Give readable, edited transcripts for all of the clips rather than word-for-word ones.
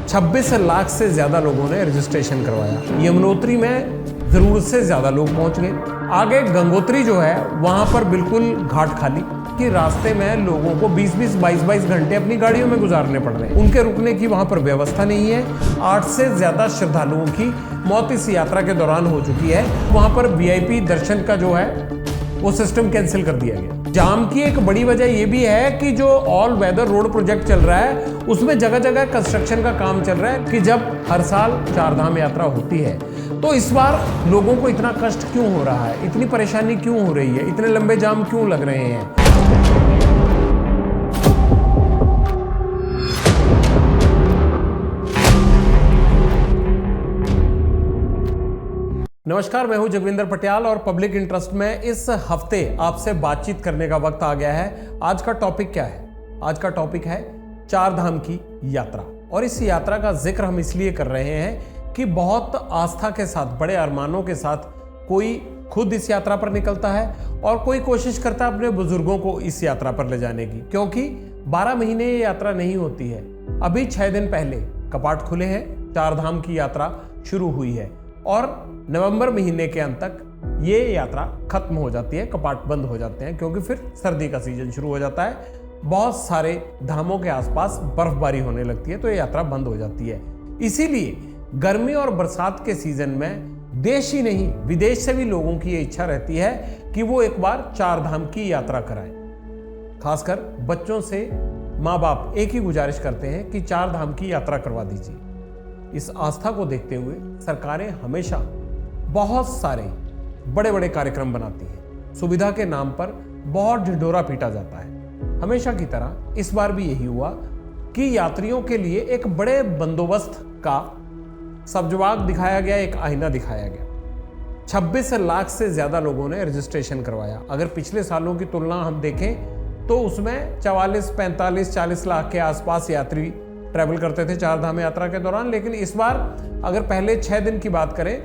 26 लाख से ज़्यादा लोगों ने रजिस्ट्रेशन करवाया। यमुनोत्री में ज़रूरत से ज़्यादा लोग पहुंच गए। आगे गंगोत्री जो है वहां पर बिल्कुल घाट खाली कि रास्ते में लोगों को 20-20, 22-22 घंटे अपनी गाड़ियों में गुजारने पड़ रहे हैं। उनके रुकने की वहां पर व्यवस्था नहीं है। 8 से ज़्यादा श्रद्धालुओं की मौत इस यात्रा के दौरान हो चुकी है। वहां पर VIP दर्शन का जो है वो सिस्टम कैंसिल कर दिया गया। जाम की एक बड़ी वजह यह भी है कि जो ऑल वेदर रोड प्रोजेक्ट चल रहा है उसमें जगह जगह कंस्ट्रक्शन का काम चल रहा है कि जब हर साल चारधाम यात्रा होती है तो इस बार लोगों को इतना कष्ट क्यों हो रहा है, इतनी परेशानी क्यों हो रही है, इतने लंबे जाम क्यों लग रहे हैं। नमस्कार, मैं हूं जगविंदर पटियाल और पब्लिक इंटरेस्ट में इस हफ्ते आपसे बातचीत करने का वक्त आ गया है। आज का टॉपिक क्या है? आज का टॉपिक है चारधाम की यात्रा। और इस यात्रा का जिक्र हम इसलिए कर रहे हैं कि बहुत आस्था के साथ, बड़े अरमानों के साथ कोई खुद इस यात्रा पर निकलता है और कोई कोशिश करता है अपने बुजुर्गों को इस यात्रा पर ले जाने की, क्योंकि 12 महीने ये यात्रा नहीं होती है। अभी 6 दिन पहले कपाट खुले हैं, चारधाम की यात्रा शुरू हुई है और नवंबर महीने के अंत तक ये यात्रा खत्म हो जाती है, कपाट बंद हो जाते हैं, क्योंकि फिर सर्दी का सीजन शुरू हो जाता है। बहुत सारे धामों के आसपास बर्फबारी होने लगती है तो ये यात्रा बंद हो जाती है। इसीलिए गर्मी और बरसात के सीजन में देश ही नहीं विदेश से भी लोगों की ये इच्छा रहती है कि वो एक बार चारधाम की यात्रा कराएं। खासकर बच्चों से माँ बाप एक ही गुजारिश करते हैं कि चारधाम की यात्रा करवा दीजिए। इस आस्था को देखते हुए सरकारें हमेशा बहुत सारे बड़े बड़े कार्यक्रम बनाती हैं। सुविधा के नाम पर बहुत ढिंढोरा पीटा जाता है। हमेशा की तरह इस बार भी यही हुआ कि यात्रियों के लिए एक बड़े बंदोबस्त का सब्जवाग दिखाया गया, एक आईना दिखाया गया। 26 लाख से ज्यादा लोगों ने रजिस्ट्रेशन करवाया। अगर पिछले सालों की तुलना हम देखें तो उसमें 44, 45, 40 लाख के आसपास यात्री ट्रैवल करते थे चारधाम यात्रा के दौरान। लेकिन इस बार अगर पहले 6 दिन की बात करें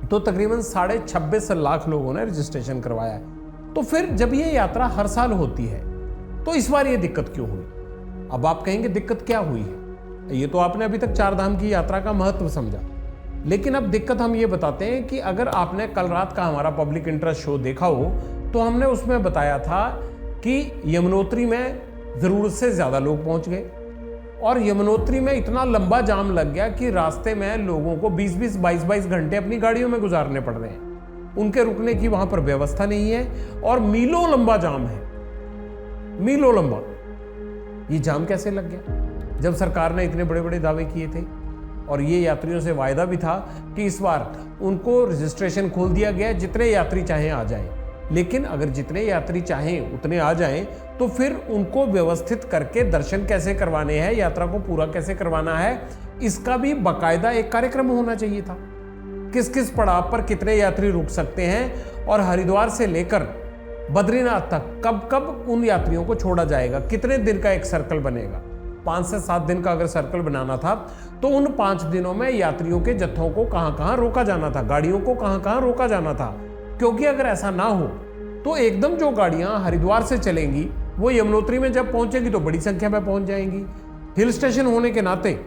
तो तकरीबन 26.5 लाख लोगों ने रजिस्ट्रेशन करवाया है। तो फिर जब ये यात्रा हर साल होती है तो इस बार ये दिक्कत क्यों हुई? अब आप कहेंगे दिक्कत क्या हुई है? ये तो आपने अभी तक चारधाम की यात्रा का महत्व समझा, लेकिन अब दिक्कत हम ये बताते हैं कि अगर आपने कल रात का हमारा पब्लिक इंटरेस्ट शो देखा हो तो हमने उसमें बताया था कि यमुनोत्री में जरूरत से ज्यादा लोग पहुंच गए और यमुनोत्री में इतना लंबा जाम लग गया कि रास्ते में लोगों को 20-20, 22-22 घंटे अपनी गाड़ियों में गुजारने पड़ रहे हैं। उनके रुकने की वहां पर व्यवस्था नहीं है और मीलों लंबा जाम है, मीलों लंबा। ये जाम कैसे लग गया जब सरकार ने इतने बड़े बड़े दावे किए थे और ये यात्रियों से वायदा भी था कि इस बार उनको रजिस्ट्रेशन खोल दिया गया, जितने यात्री चाहें आ जाएं। लेकिन अगर जितने यात्री चाहें उतने आ जाएं तो फिर उनको व्यवस्थित करके दर्शन कैसे करवाने हैं, यात्रा को पूरा कैसे करवाना है, इसका भी बाकायदा एक कार्यक्रम होना चाहिए था। किस किस पड़ाव पर कितने यात्री रुक सकते हैं और हरिद्वार से लेकर बद्रीनाथ तक कब कब उन यात्रियों को छोड़ा जाएगा, कितने दिन का एक सर्कल बनेगा। 5 से 7 दिन का अगर सर्कल बनाना था तो उन 5 दिनों में यात्रियों के जत्थों को कहां कहां रोका जाना था, गाड़ियों को कहां कहां रोका जाना था। क्योंकि अगर ऐसा ना हो तो एकदम जो गाड़ियां हरिद्वार से चलेंगी वो यमुनोत्री में जब पहुंचेगी तो बड़ी संख्या में पहुंच जाएंगी। हिल स्टेशन होने के नाते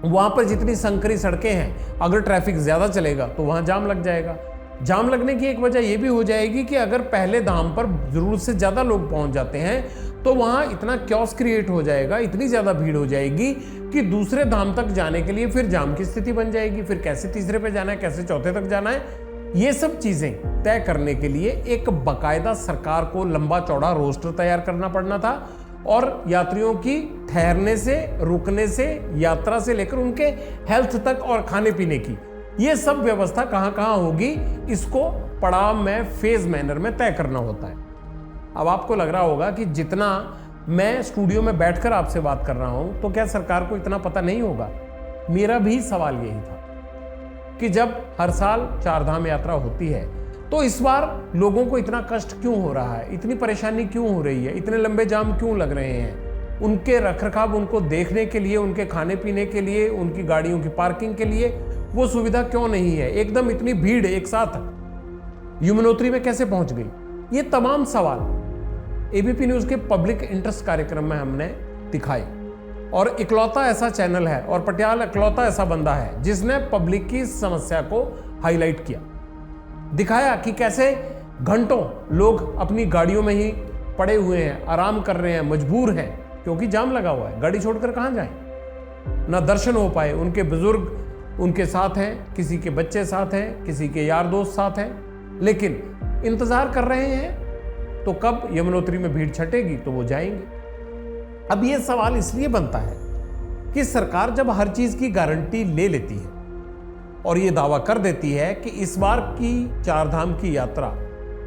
वहां पर जितनी संकरी सड़कें हैं, अगर ट्रैफिक ज्यादा चलेगा तो वहां जाम लग जाएगा। जाम लगने की एक वजह यह भी हो जाएगी कि अगर पहले धाम पर जरूरत से ज्यादा लोग पहुंच जाते हैं तो वहां इतना क्योस क्रिएट हो जाएगा, इतनी ज्यादा भीड़ हो जाएगी कि दूसरे धाम तक जाने के लिए फिर जाम की स्थिति बन जाएगी। फिर कैसे तीसरे पे जाना है, कैसे चौथे तक जाना है, ये सब चीजें तय करने के लिए एक बाकायदा सरकार को लंबा चौड़ा रोस्टर तैयार करना पड़ना था और यात्रियों की ठहरने से, रुकने से, यात्रा से लेकर उनके हेल्थ तक और खाने पीने की ये सब व्यवस्था कहां कहां होगी, इसको पड़ाव में फेज मैनर में तय करना होता है। अब आपको लग रहा होगा कि जितना मैं स्टूडियो में बैठकर आपसे बात कर रहा हूं तो क्या सरकार को इतना पता नहीं होगा? मेरा भी सवाल यही था कि जब हर साल चारधाम यात्रा होती है तो इस बार लोगों को इतना कष्ट क्यों हो रहा है, इतनी परेशानी क्यों हो रही है, इतने लंबे जाम क्यों लग रहे हैं। उनके रखरखाव, उनको देखने के लिए, उनके खाने पीने के लिए, उनकी गाड़ियों की पार्किंग के लिए वो सुविधा क्यों नहीं है। एकदम इतनी भीड़ एक साथ यमुनोत्री में कैसे पहुंच गई? ये तमाम सवाल एबीपी न्यूज के पब्लिक इंटरेस्ट कार्यक्रम में हमने दिखाए और इकलौता ऐसा चैनल है और पटियाला इकलौता ऐसा बंदा है जिसने पब्लिक की समस्या को हाईलाइट किया, दिखाया कि कैसे घंटों लोग अपनी गाड़ियों में ही पड़े हुए हैं, आराम कर रहे हैं, मजबूर हैं क्योंकि जाम लगा हुआ है, गाड़ी छोड़कर कहाँ जाएं, ना दर्शन हो पाए, उनके बुजुर्ग उनके साथ हैं, किसी के बच्चे साथ हैं, किसी के यार दोस्त साथ हैं, लेकिन इंतजार कर रहे हैं तो कब यमुनोत्री में भीड़ छटेगी तो वो जाएंगे। अब ये सवाल इसलिए बनता है कि सरकार जब हर चीज की गारंटी ले लेती है और ये दावा कर देती है कि इस बार की चारधाम की यात्रा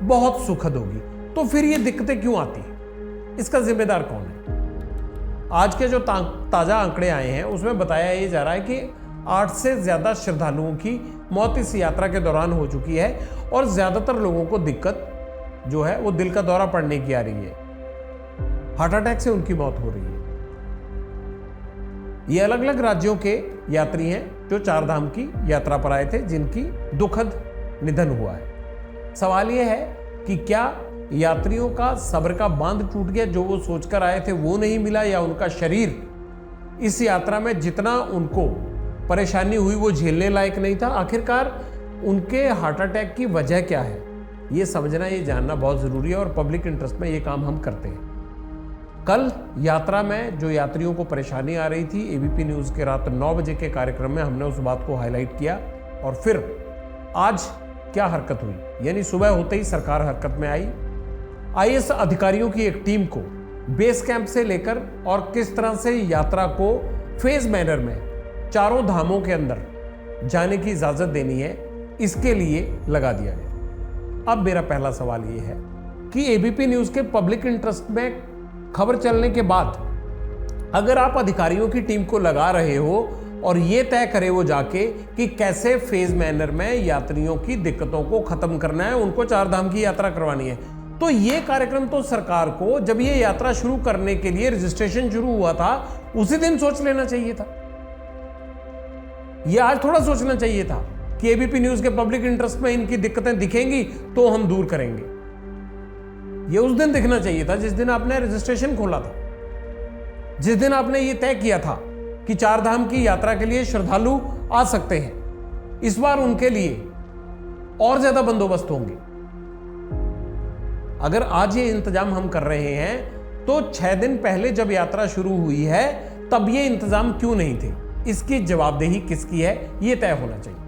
बहुत सुखद होगी, तो फिर ये दिक्कतें क्यों आती हैं? इसका जिम्मेदार कौन है? आज के जो ताजा आंकड़े आए हैं उसमें बताया ये जा रहा है कि 8 से ज्यादा श्रद्धालुओं की मौत इस यात्रा के दौरान हो चुकी है और ज्यादातर लोगों को दिक्कत जो है वो दिल का दौरा पड़ने की आ रही है, हार्ट अटैक से उनकी मौत हो रही है। ये अलग अलग राज्यों के यात्री हैं जो चारधाम की यात्रा पर आए थे, जिनकी दुखद निधन हुआ है। सवाल यह है कि क्या यात्रियों का सब्र का बांध टूट गया, जो वो सोचकर आए थे वो नहीं मिला, या उनका शरीर इस यात्रा में जितना उनको परेशानी हुई वो झेलने लायक नहीं था? आखिरकार उनके हार्ट अटैक की वजह क्या है, ये समझना, ये जानना बहुत जरूरी है और पब्लिक इंटरेस्ट में ये काम हम करते हैं। कल यात्रा में जो यात्रियों को परेशानी आ रही थी, एबीपी न्यूज के रात 9 बजे के कार्यक्रम में हमने उस बात को हाईलाइट किया। और फिर आज क्या हरकत हुई, यानी सुबह होते ही सरकार हरकत में आई। आईएएस अधिकारियों की एक टीम को बेस कैंप से लेकर और किस तरह से यात्रा को फेज मैनर में चारों धामों के अंदर जाने की इजाजत देनी है, इसके लिए लगा दिया गया। अब मेरा पहला सवाल यह है कि एबीपी न्यूज के पब्लिक इंटरेस्ट में खबर चलने के बाद अगर आप अधिकारियों की टीम को लगा रहे हो और ये तय करे वो जाके कि कैसे फेज मैनर में यात्रियों की दिक्कतों को खत्म करना है, उनको चारधाम की यात्रा करवानी है, तो ये कार्यक्रम तो सरकार को जब ये यात्रा शुरू करने के लिए रजिस्ट्रेशन शुरू हुआ था उसी दिन सोच लेना चाहिए था। ये आज थोड़ा सोचना चाहिए था कि एबीपी न्यूज के पब्लिक इंटरेस्ट में इनकी दिक्कतें दिखेंगी तो हम दूर करेंगे। ये उस दिन दिखना चाहिए था जिस दिन आपने रजिस्ट्रेशन खोला था, जिस दिन आपने ये तय किया था कि चारधाम की यात्रा के लिए श्रद्धालु आ सकते हैं। इस बार उनके लिए और ज्यादा बंदोबस्त होंगे। अगर आज ये इंतजाम हम कर रहे हैं तो 6 दिन पहले जब यात्रा शुरू हुई है तब ये इंतजाम क्यों नहीं थे? इसकी जवाबदेही किसकी है, ये तय होना चाहिए।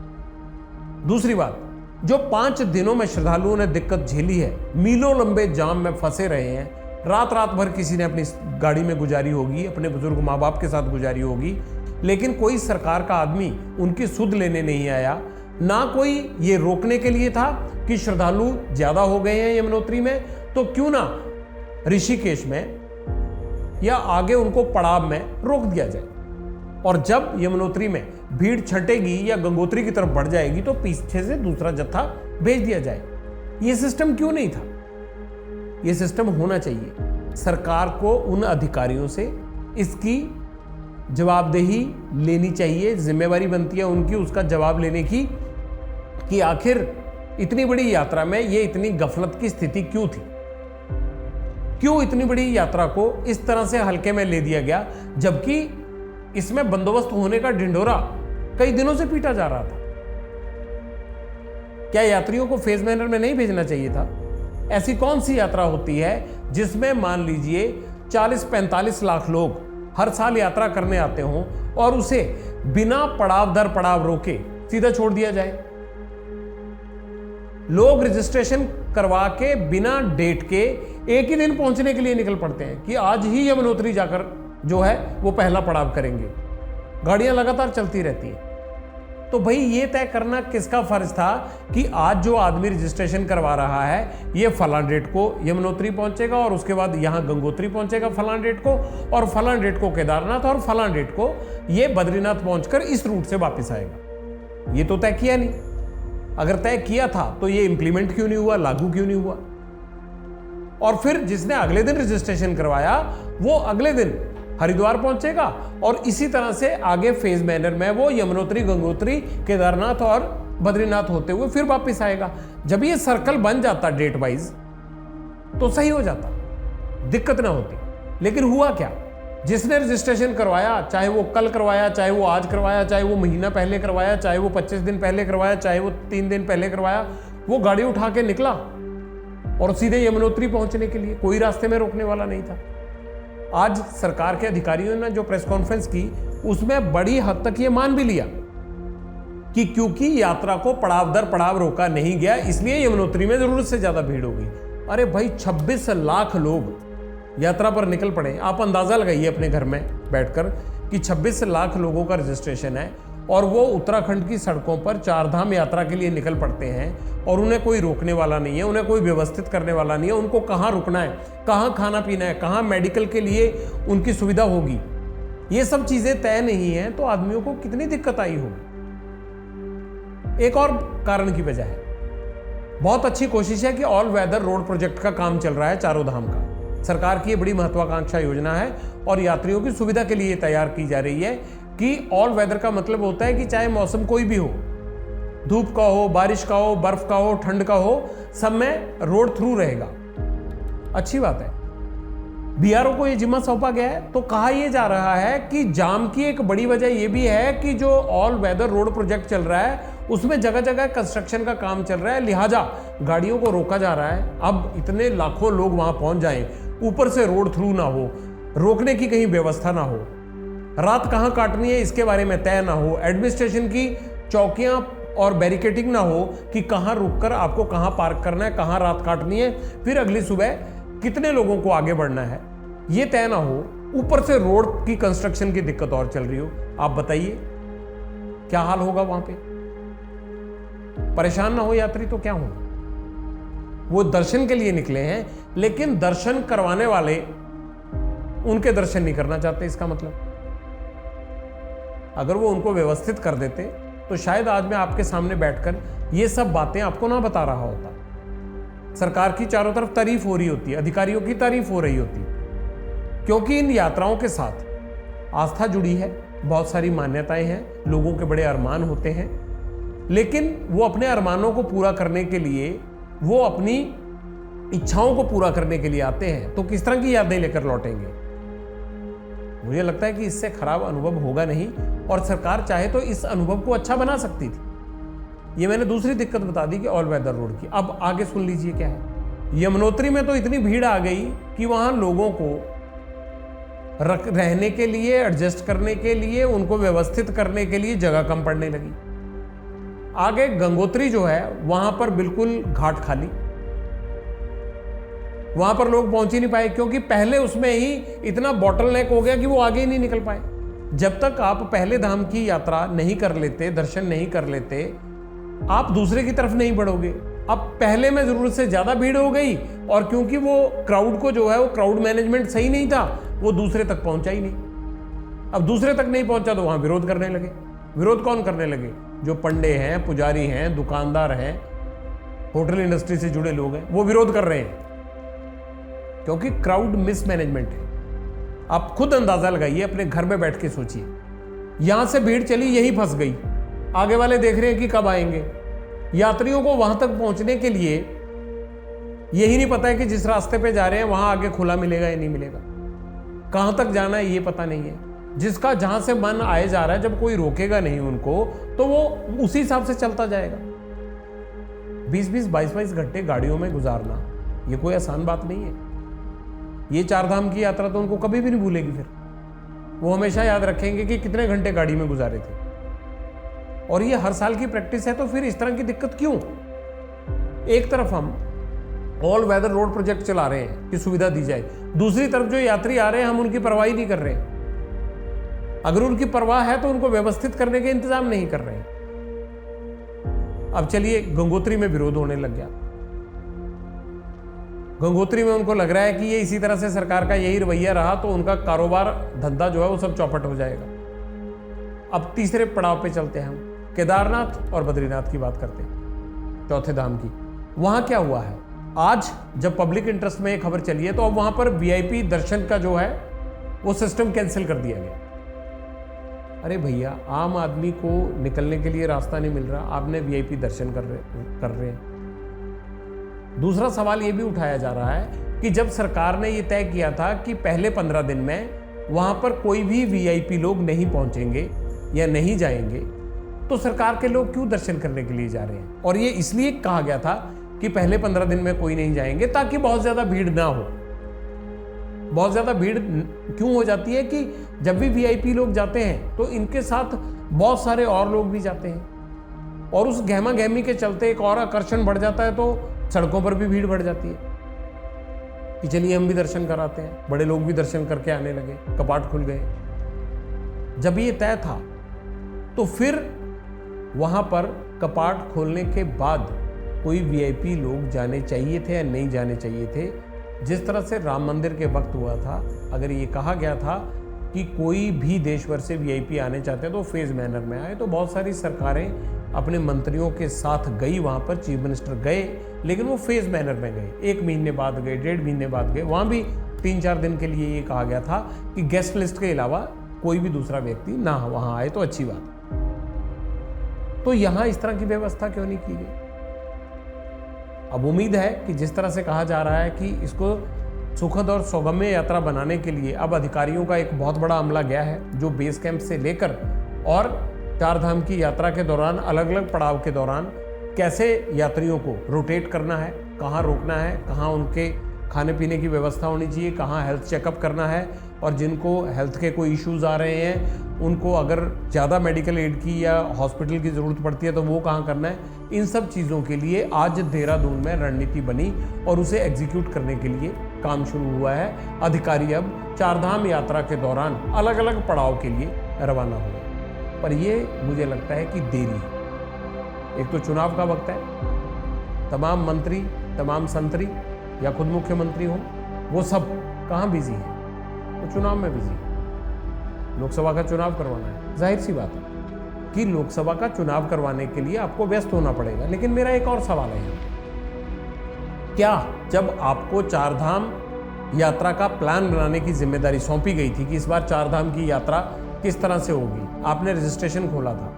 दूसरी बात, जो 5 दिनों में श्रद्धालुओं ने दिक्कत झेली है, मीलों लंबे जाम में फंसे रहे हैं, रात रात भर किसी ने अपनी गाड़ी में गुजारी होगी, अपने बुजुर्ग माँ बाप के साथ गुजारी होगी, लेकिन कोई सरकार का आदमी उनकी सुध लेने नहीं आया, ना कोई ये रोकने के लिए था कि श्रद्धालु ज्यादा हो गए हैं यमुनोत्री में, तो क्यों ना ऋषिकेश में या आगे उनको पड़ाव में रोक दिया जाए, और जब यमुनोत्री में भीड़ छटेगी या गंगोत्री की तरफ बढ़ जाएगी तो पीछे से दूसरा जत्था भेज दिया जाए। यह सिस्टम क्यों नहीं था? यह सिस्टम होना चाहिए। सरकार को उन अधिकारियों से इसकी जवाबदेही लेनी चाहिए, जिम्मेवारी बनती है उनकी उसका जवाब लेने की कि आखिर इतनी बड़ी यात्रा में ये इतनी गफलत की स्थिति क्यों थी, क्यों इतनी बड़ी यात्रा को इस तरह से हल्के में ले दिया गया, जबकि इसमें बंदोबस्त होने का ढिंढोरा कई दिनों से पीटा जा रहा था। क्या यात्रियों को फेज मैनर में नहीं भेजना चाहिए था? ऐसी कौन सी यात्रा होती है जिसमें मान लीजिए 40-45 लाख लोग हर साल यात्रा करने आते हों और उसे बिना पड़ाव दर पड़ाव रोके सीधा छोड़ दिया जाए? लोग रजिस्ट्रेशन करवा के बिना डेट के एक ही दिन पहुंचने के लिए निकल पड़ते हैं कि आज ही यमुनोत्री जाकर जो है वो पहला पड़ाव करेंगे। गाड़ियां लगातार चलती रहती हैं। तो भाई ये तय करना किसका फर्ज था कि आज जो आदमी रजिस्ट्रेशन करवा रहा है ये फलां डेट को यमुनोत्री पहुंचेगा और उसके बाद यहां गंगोत्री पहुंचेगा फलां डेट को, और फलां डेट को केदारनाथ, और फलां डेट को ये बद्रीनाथ पहुंचकर इस रूट से वापस आएगा। ये तो तय किया नहीं। अगर तय किया था तो ये इंप्लीमेंट क्यों नहीं हुआ, लागू क्यों नहीं हुआ? और फिर जिसने अगले दिन रजिस्ट्रेशन करवाया वो अगले दिन हरिद्वार पहुंचेगा और इसी तरह से आगे फेज मैनर में वो यमुनोत्री, गंगोत्री, केदारनाथ और बद्रीनाथ होते हुए फिर वापस आएगा। जब ये सर्कल बन जाता डेट वाइज तो सही हो जाता, दिक्कत ना होती। लेकिन हुआ क्या? जिसने रजिस्ट्रेशन करवाया, चाहे वो कल करवाया, चाहे वो आज करवाया, चाहे वो महीना पहले करवाया, चाहे वो 25 दिन पहले करवाया, चाहे वो 3 दिन पहले करवाया, वो गाड़ी उठा के निकला और सीधे यमुनोत्री पहुंचने के लिए, कोई रास्ते में रोकने वाला नहीं था। आज सरकार के अधिकारियों ने जो प्रेस कॉन्फ्रेंस की, उसमें बड़ी हद तक ये मान भी लिया कि क्योंकि यात्रा को पड़ाव दर पड़ाव रोका नहीं गया, इसलिए यमुनोत्री में जरूरत से ज्यादा भीड़ हो गई। अरे भाई, 26 लाख लोग यात्रा पर निकल पड़े। आप अंदाजा लगाइए अपने घर में बैठकर कि 26 लाख लोगों का रजिस्ट्रेशन है और वो उत्तराखंड की सड़कों पर चारधाम यात्रा के लिए निकल पड़ते हैं और उन्हें कोई रोकने वाला नहीं है, उन्हें कोई व्यवस्थित करने वाला नहीं है, उनको कहाँ रुकना है, कहाँ खाना पीना है, कहाँ मेडिकल के लिए उनकी सुविधा होगी, ये सब चीजें तय नहीं है, तो आदमियों को कितनी दिक्कत आई होगी। एक और कारण की वजह है, बहुत अच्छी कोशिश है कि ऑल वेदर रोड प्रोजेक्ट का काम चल रहा है चारों धाम का। सरकार की ये बड़ी महत्वाकांक्षा योजना है और यात्रियों की सुविधा के लिए तैयार की जा रही है कि ऑल वेदर का मतलब होता है कि चाहे मौसम कोई भी हो, धूप का हो, बारिश का हो, बर्फ का हो, ठंड का हो, सब में रोड थ्रू रहेगा। अच्छी बात है। बीआरओ को ये जिम्मा सौंपा गया है, तो कहा यह जा रहा है कि जाम की एक बड़ी वजह यह भी है कि जो ऑल वेदर रोड प्रोजेक्ट चल रहा है उसमें जगह जगह कंस्ट्रक्शन का काम चल रहा है, लिहाजा गाड़ियों को रोका जा रहा है। अब इतने लाखों लोग वहां पहुंच जाएं, ऊपर से रोड थ्रू ना हो, रोकने की कहीं व्यवस्था ना हो, रात कहां काटनी है इसके बारे में तय ना हो, एडमिनिस्ट्रेशन की चौकियां और बैरिकेडिंग ना हो कि कहां रुककर आपको कहां पार्क करना है, कहां रात काटनी है, फिर अगली सुबह कितने लोगों को आगे बढ़ना है, ये तय ना हो, ऊपर से रोड की कंस्ट्रक्शन की दिक्कत और चल रही हो। आप बताइए क्या हाल होगा वहां पे। परेशान ना हो यात्री तो क्या होगा। वो दर्शन के लिए निकले हैं, लेकिन दर्शन करवाने वाले उनके दर्शन नहीं करना चाहते। इसका मतलब अगर वो उनको व्यवस्थित कर देते तो शायद आज मैं आपके सामने बैठकर ये सब बातें आपको ना बता रहा होता। सरकार की चारों तरफ तारीफ हो रही होती है, अधिकारियों की तारीफ हो रही होती, क्योंकि इन यात्राओं के साथ आस्था जुड़ी है, बहुत सारी मान्यताएं हैं, लोगों के बड़े अरमान होते हैं, लेकिन वो अपने अरमानों को पूरा करने के लिए, वो अपनी इच्छाओं को पूरा करने के लिए आते हैं, तो किस तरह की यादें लेकर लौटेंगे। मुझे लगता है कि इससे खराब अनुभव होगा नहीं, और सरकार चाहे तो इस अनुभव को अच्छा बना सकती थी। ये मैंने दूसरी दिक्कत बता दी कि ऑल वेदर रोड की। अब आगे सुन लीजिए क्या है। यमुनोत्री में तो इतनी भीड़ आ गई कि वहां लोगों को रहने के लिए, एडजस्ट करने के लिए, उनको व्यवस्थित करने के लिए जगह कम पड़ने लगी। आगे गंगोत्री जो है वहां पर बिल्कुल घाट खाली, वहां पर लोग पहुंच ही नहीं पाए, क्योंकि पहले उसमें ही इतना बॉटलनेक हो गया कि वो आगे ही नहीं निकल पाए। जब तक आप पहले धाम की यात्रा नहीं कर लेते, दर्शन नहीं कर लेते, आप दूसरे की तरफ नहीं बढ़ोगे। अब पहले में जरूरत से ज्यादा भीड़ हो गई, और क्योंकि वो क्राउड को जो है, वो क्राउड मैनेजमेंट सही नहीं था, वो दूसरे तक पहुंचा ही नहीं। अब दूसरे तक नहीं पहुंचा तो वहां विरोध करने लगे। विरोध कौन करने लगे? जो पंडे हैं, पुजारी हैं, दुकानदार हैं, होटल इंडस्ट्री से जुड़े लोग हैं, वो विरोध कर रहे हैं, क्योंकि क्राउड मिसमैनेजमेंट है। आप खुद अंदाजा लगाइए, अपने घर में बैठ के सोचिए, यहां से भीड़ चली, यही फंस गई, आगे वाले देख रहे हैं कि कब आएंगे। यात्रियों को वहां तक पहुंचने के लिए यही नहीं पता है कि जिस रास्ते पे जा रहे हैं वहां आगे खुला मिलेगा या नहीं मिलेगा, कहां तक जाना है ये पता नहीं है। जिसका जहां से मन आए जा रहा है, जब कोई रोकेगा नहीं उनको, तो वो उसी हिसाब से चलता जाएगा। 20-20, 22-22 घंटे गाड़ियों में गुजारना ये कोई आसान बात नहीं है। ये चारधाम की यात्रा तो उनको कभी भी नहीं भूलेगी। फिर वो हमेशा याद रखेंगे कि कितने घंटे गाड़ी में गुजारे थे, और ये हर साल की प्रैक्टिस है। तो फिर इस तरह की दिक्कत क्यों? एक तरफ हम ऑल वेदर रोड प्रोजेक्ट चला रहे हैं कि सुविधा दी जाए, दूसरी तरफ जो यात्री आ रहे हैं हम उनकी परवाह नहीं कर रहे। अगर उनकी परवाह है तो उनको व्यवस्थित करने के इंतजाम नहीं कर रहे। अब चलिए, गंगोत्री में विरोध होने लग गया। गंगोत्री में उनको लग रहा है कि ये इसी तरह से सरकार का यही रवैया रहा तो उनका कारोबार, धंधा जो है वो सब चौपट हो जाएगा। अब तीसरे पड़ाव पे चलते हैं हम, केदारनाथ और बद्रीनाथ की बात करते हैं, चौथे धाम की। वहां क्या हुआ है? आज जब पब्लिक इंटरेस्ट में एक खबर चली है, तो अब वहां पर वीआईपी दर्शन का जो है वो सिस्टम कैंसिल कर दिया गया। अरे भैया, आम आदमी को निकलने के लिए रास्ता नहीं मिल रहा, आपने वीआईपी दर्शन कर रहे हैं। दूसरा सवाल ये भी उठाया जा रहा है कि जब सरकार ने ये तय किया था कि पहले 15 दिन में वहां पर कोई भी वीआईपी लोग नहीं पहुंचेंगे या नहीं जाएंगे, तो सरकार के लोग क्यों दर्शन करने के लिए जा रहे हैं? और ये इसलिए कहा गया था कि पहले 15 दिन में कोई नहीं जाएंगे ताकि बहुत ज्यादा भीड़ ना हो। बहुत ज्यादा भीड़ क्यों हो जाती है कि जब भी वीआईपी लोग जाते हैं तो इनके साथ बहुत सारे और लोग भी जाते हैं, और उस गहमा गहमी के चलते एक और आकर्षण बढ़ जाता है, तो सड़कों पर भी भीड़ बढ़ जाती है कि चलिए हम भी दर्शन कराते हैं। बड़े लोग भी दर्शन करके आने लगे, कपाट खुल गए। जब ये तय था तो फिर वहां पर कपाट खोलने के बाद कोई वीआईपी लोग जाने चाहिए थे या नहीं जाने चाहिए थे? जिस तरह से राम मंदिर के वक्त हुआ था, अगर ये कहा गया था कि कोई भी देश भर से वीआईपी आने चाहते हैं तो फेज मैनर में आए, तो बहुत सारी सरकारें अपने मंत्रियों के साथ गई वहाँ पर, चीफ मिनिस्टर गए, लेकिन वो फेज मैनर में गए। 1 महीने बाद गए, 1.5 महीने बाद गए। वहाँ भी 3-4 दिन के लिए ये कहा गया था कि गेस्ट लिस्ट के अलावा कोई भी दूसरा व्यक्ति ना वहाँ आए तो अच्छी बात। तो यहाँ इस तरह की व्यवस्था क्यों नहीं की गई? अब उम्मीद है कि जिस तरह से कहा जा रहा है कि इसको सुखद और सौगम्य यात्रा बनाने के लिए अब अधिकारियों का एक बहुत बड़ा अमला गया है, जो बेस कैंप से लेकर और 4 धाम की यात्रा के दौरान अलग अलग पड़ाव के दौरान कैसे यात्रियों को रोटेट करना है, कहाँ रोकना है, कहाँ उनके खाने पीने की व्यवस्था होनी चाहिए, कहाँ हेल्थ चेकअप करना है, और जिनको हेल्थ के कोई इश्यूज़ आ रहे हैं उनको अगर ज़्यादा मेडिकल एड की या हॉस्पिटल की ज़रूरत पड़ती है तो वो कहाँ करना है। इन सब चीज़ों के लिए आज देहरादून में रणनीति बनी और उसे एग्जीक्यूट करने के लिए काम शुरू हुआ है। अधिकारी अब 4 धाम यात्रा के दौरान अलग अलग पड़ाव के लिए रवाना हुए, पर ये मुझे लगता है कि देरी है। एक तो चुनाव का वक्त है, तमाम मंत्री, तमाम संतरी या खुद मुख्यमंत्री हो, वो सब कहाँ बिजी हैं? तो चुनाव में बिजी है। लोकसभा का चुनाव करवाना है, जाहिर सी बात है कि लोकसभा का चुनाव करवाने के लिए आपको व्यस्त होना पड़ेगा। लेकिन मेरा एक और सवाल है, क्या जब आपको 4 धाम यात्रा का प्लान बनाने की जिम्मेदारी सौंपी गई थी कि इस बार 4 धाम की यात्रा किस तरह से होगी, आपने रजिस्ट्रेशन खोला था,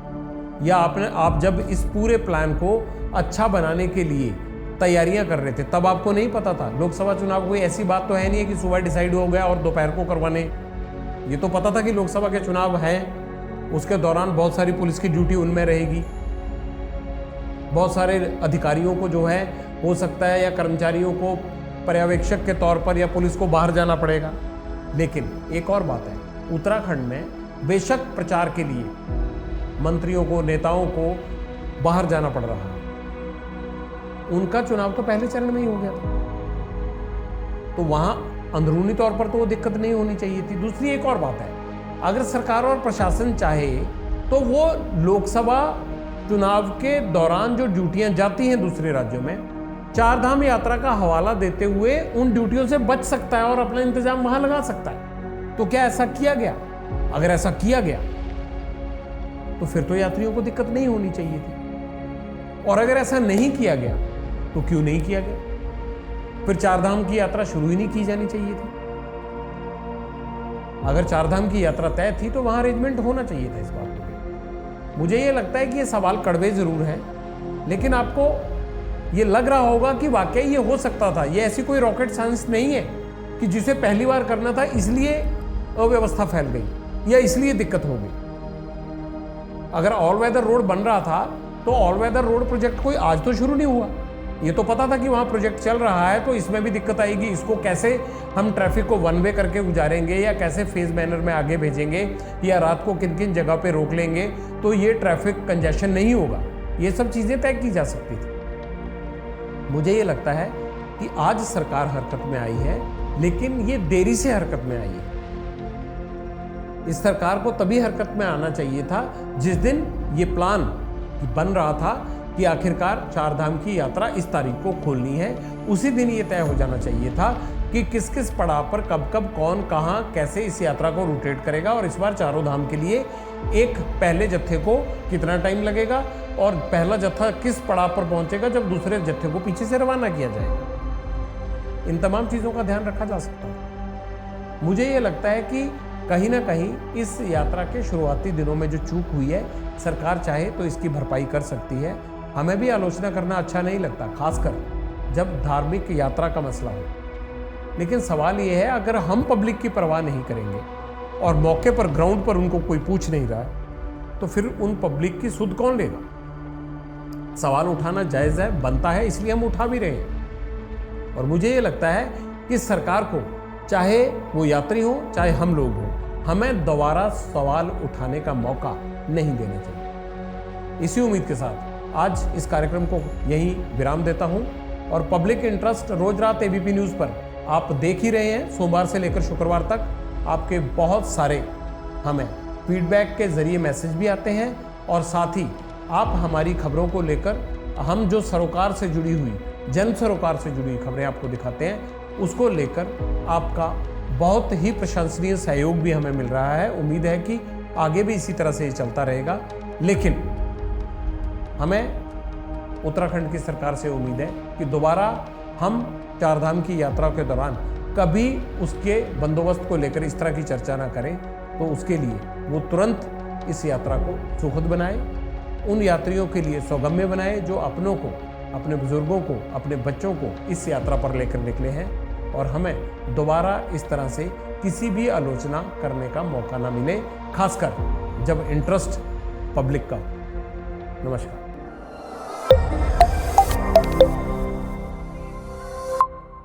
या आप जब इस पूरे प्लान को अच्छा बनाने के लिए तैयारियां कर रहे थे, तब आपको नहीं पता था? लोकसभा चुनाव कोई ऐसी बात तो है नहीं है कि सुबह डिसाइड हो गया और दोपहर को करवाने। ये तो पता था कि लोकसभा के चुनाव हैं, उसके दौरान बहुत सारी पुलिस की ड्यूटी उनमें रहेगी, बहुत सारे अधिकारियों को जो है हो सकता है या कर्मचारियों को पर्यवेक्षक के तौर पर या पुलिस को बाहर जाना पड़ेगा। लेकिन एक और बात है, उत्तराखंड में बेशक प्रचार के लिए मंत्रियों को, नेताओं को बाहर जाना पड़ रहा है, उनका चुनाव तो पहले चरण में ही हो गया था, तो वहां अंदरूनी तौर पर तो वो दिक्कत नहीं होनी चाहिए थी। दूसरी एक और बात है, अगर सरकार और प्रशासन चाहे तो वो लोकसभा चुनाव के दौरान जो ड्यूटियां जाती हैं दूसरे राज्यों में, 4 धाम यात्रा का हवाला देते हुए उन ड्यूटियों से बच सकता है और अपना इंतजाम वहां लगा सकता है। तो क्या ऐसा किया गया? अगर ऐसा किया गया तो फिर तो यात्रियों को दिक्कत नहीं होनी चाहिए थी, और अगर ऐसा नहीं किया गया तो क्यों नहीं किया गया? फिर 4 धाम की यात्रा शुरू ही नहीं की जानी चाहिए थी। अगर 4 धाम की यात्रा तय थी तो वहां अरेंजमेंट होना चाहिए था इस बात को। मुझे ये लगता है कि ये सवाल कड़वे जरूर हैं, लेकिन आपको ये लग रहा होगा कि वाकई ये हो सकता था। ये ऐसी कोई रॉकेट साइंस नहीं है कि जिसे पहली बार करना था इसलिए अव्यवस्था फैल गई या इसलिए दिक्कत हो गई। अगर ऑल वेदर रोड बन रहा था तो ऑल वेदर रोड प्रोजेक्ट कोई आज तो शुरू नहीं हुआ। ये तो पता था कि वहाँ प्रोजेक्ट चल रहा है, तो इसमें भी दिक्कत आएगी। इसको कैसे हम ट्रैफिक को वन वे करके गुजारेंगे, या कैसे फेज मैनर में आगे भेजेंगे, या रात को किन किन जगह पे रोक लेंगे तो ये ट्रैफिक कंजेशन नहीं होगा। ये सब चीज़ें तय की जा सकती थी। मुझे ये लगता है कि आज सरकार हरकत में आई है, लेकिन ये देरी से हरकत में आई है। इस सरकार को तभी हरकत में आना चाहिए था जिस दिन ये प्लान बन रहा था कि आखिरकार 4 धाम की यात्रा इस तारीख को खोलनी है। उसी दिन ये तय हो जाना चाहिए था कि किस किस पड़ाव पर कब कब कौन कहाँ कैसे इस यात्रा को रोटेट करेगा, और इस बार 4 धाम के लिए एक पहले जत्थे को कितना टाइम लगेगा और पहला जत्था किस पड़ाव पर पहुंचेगा जब दूसरे जत्थे को पीछे से रवाना किया जाएगा। इन तमाम चीज़ों का ध्यान रखा जा सकता है। मुझे ये लगता है कि कहीं ना कहीं इस यात्रा के शुरुआती दिनों में जो चूक हुई है, सरकार चाहे तो इसकी भरपाई कर सकती है। हमें भी आलोचना करना अच्छा नहीं लगता, खासकर जब धार्मिक यात्रा का मसला हो। लेकिन सवाल ये है, अगर हम पब्लिक की परवाह नहीं करेंगे, और मौके पर ग्राउंड पर उनको कोई पूछ नहीं रहा है, तो फिर उन पब्लिक की सुध कौन लेगा? सवाल उठाना जायज़ है, बनता है, इसलिए हम उठा भी रहे हैं। और मुझे ये लगता है कि सरकार को, चाहे वो यात्री हो चाहे हम लोग हो, हमें दोबारा सवाल उठाने का मौका नहीं देना चाहिए। इसी उम्मीद के साथ आज इस कार्यक्रम को यहीं विराम देता हूं और पब्लिक इंटरेस्ट रोज रात एबीपी न्यूज़ पर आप देख ही रहे हैं। सोमवार से लेकर शुक्रवार तक आपके बहुत सारे हमें फीडबैक के जरिए मैसेज भी आते हैं और साथ ही आप हमारी खबरों को लेकर हम जो सरोकार से जुड़ी हुई, जन सरोकार से जुड़ी हुई खबरें आपको दिखाते हैं, उसको लेकर आपका बहुत ही प्रशंसनीय सहयोग भी हमें मिल रहा है। उम्मीद है कि आगे भी इसी तरह से ये चलता रहेगा। लेकिन हमें उत्तराखंड की सरकार से उम्मीद है कि दोबारा हम चारधाम की यात्रा के दौरान कभी उसके बंदोबस्त को लेकर इस तरह की चर्चा ना करें, तो उसके लिए वो तुरंत इस यात्रा को सुखद बनाए, उन यात्रियों के लिए सौगम्य बनाए जो अपनों को, अपने बुजुर्गों को, अपने बच्चों को इस यात्रा पर लेकर निकले हैं, और हमें दोबारा इस तरह से किसी भी आलोचना करने का मौका ना मिले, खासकर जब इंटरेस्ट पब्लिक का। नमस्कार।